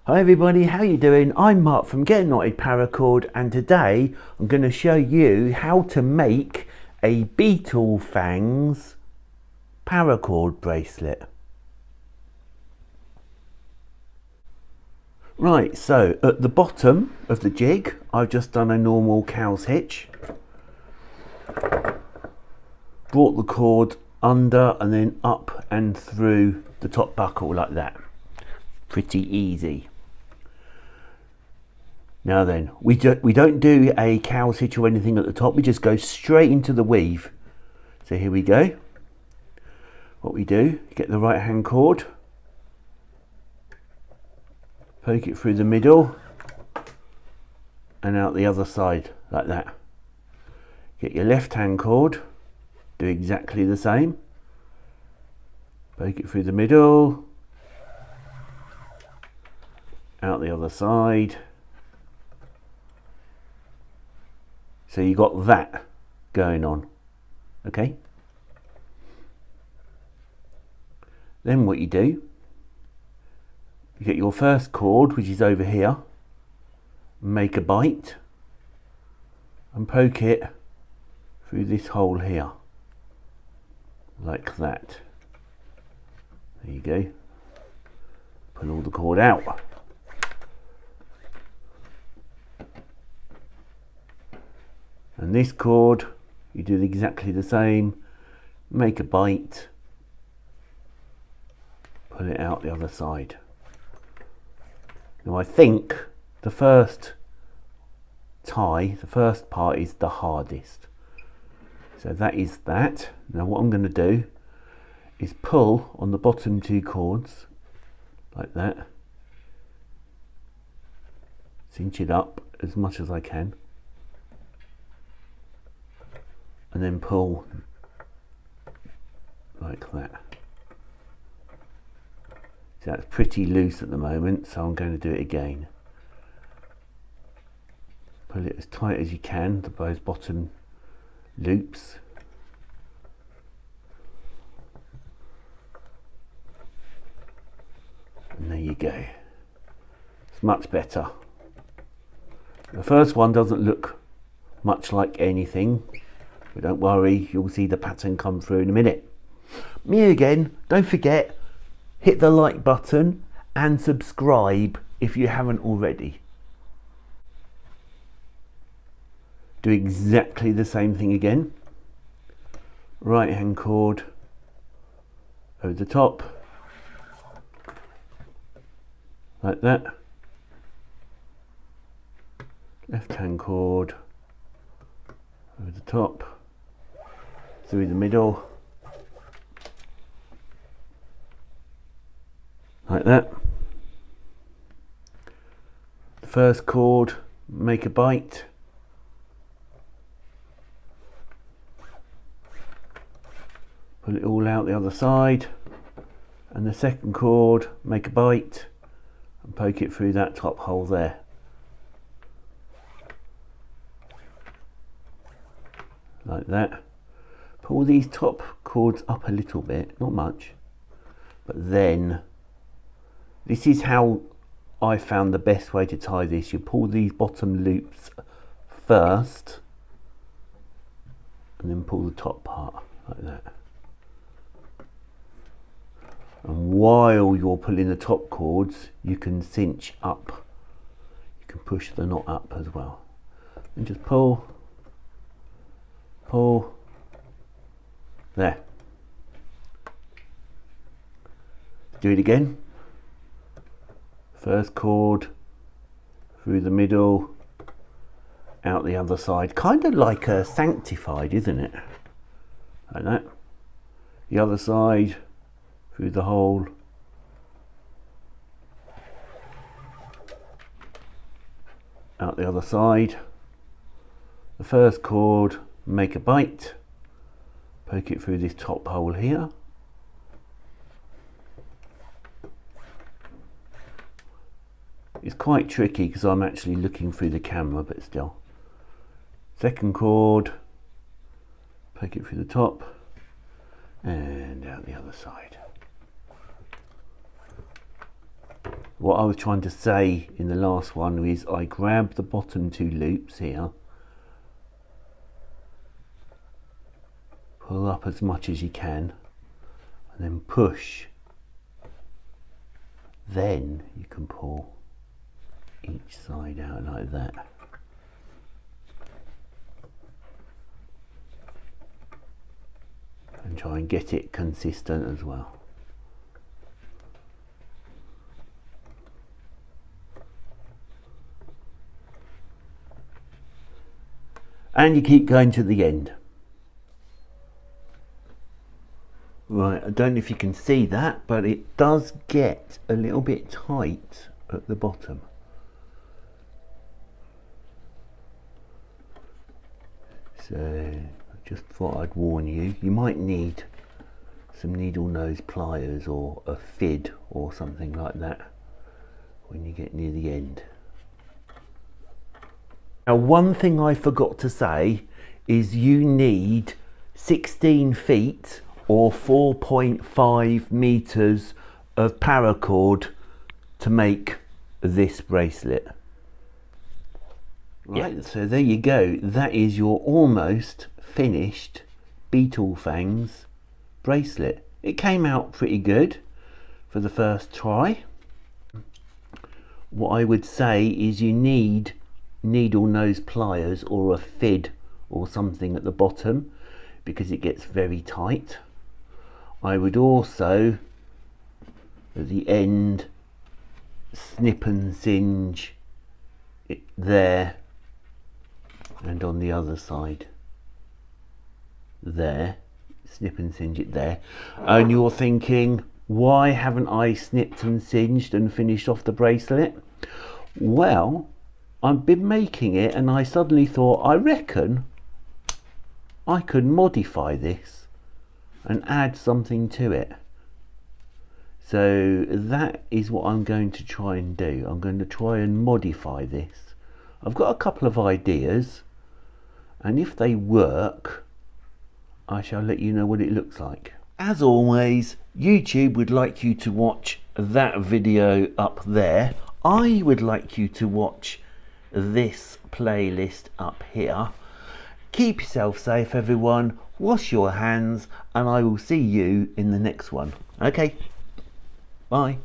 Hi everybody, how you doing? I'm Mark from Get Knotted Paracord, and today I'm going to show you how to make a Beetle Fangs Paracord Bracelet. Right, so at the bottom of the jig I've just done a normal cow's hitch, brought the cord under and then up and through the top buckle like that. Pretty easy. Now then, we don't do a cow's hitch or anything at the top, we just go straight into the weave. So here we go. What we do, get the right hand cord, poke it through the middle and out the other side like that. Get your left hand cord, do exactly the same, poke it through the middle, out the other side. So you got that going on, okay? Then what you do, you get your first cord, which is over here, make a bite and poke it through this hole here, like that. There you go. Pull all the cord out. And this cord, you do exactly the same, make a bite, pull it out the other side. Now I think the first tie, the first part is the hardest. So that is that. Now what I'm going to do is pull on the bottom two cords, like that. Cinch it up as much as I can. And then pull like that. So that's pretty loose at the moment, so I'm going to do it again. Pull it as tight as you can, those bottom loops. And there you go. It's much better. The first one doesn't look much like anything, but don't worry, you'll see the pattern come through in a minute. Me again, don't forget, hit the like button and subscribe if you haven't already. Do exactly the same thing again. Right hand cord over the top, like that. Left hand cord over the top, through the middle, like that. The first cord, make a bite, pull it all out the other side, and the second cord, make a bite and poke it through that top hole there. Like that. Pull these top cords up a little bit, not much, but then this is how I found the best way to tie this. You pull these bottom loops first and then pull the top part like that. And while you're pulling the top cords, you can cinch up, you can push the knot up as well, and just pull, pull. There. Do it again. First cord through the middle, out the other side. Kind of like a sanctified, isn't it? Like that. The other side through the hole. Out the other side. The first cord, make a bite. Poke it through this top hole here. It's quite tricky because I'm actually looking through the camera, but still. Second cord, poke it through the top and out the other side. what I was trying to say in the last one is I grab the bottom two loops here, pull up as much as you can, and then push. Then you can pull each side out like that. And try and get it consistent as well. And you keep going to the end. Right, I don't know if you can see that, but it does get a little bit tight at the bottom. So I just thought I'd warn you, you might need some needle nose pliers or a fid or something like that when you get near the end. Now, one thing I forgot to say is you need 16 feet or 4.5 meters of paracord to make this bracelet. Right, yeah. So there you go. That is your almost finished Beetle Fangs bracelet. It came out pretty good for the first try. What I would say is you need needle nose pliers or a fid or something at the bottom because it gets very tight. I would also at the end snip and singe it there and on the other side there, snip and singe it there. And you're thinking, why haven't I snipped and singed and finished off the bracelet? Well, I've been making it and I suddenly thought, I reckon I could modify this and add something to it. So that is what I'm going to try and do. I'm going to try and modify this. I've got a couple of ideas, and if they work, I shall let you know what it looks like. As always, YouTube would like you to watch that video up there. I would like you to watch this playlist up here. Keep yourself safe, everyone. Wash your hands, and I will see you in the next one. Okay, bye.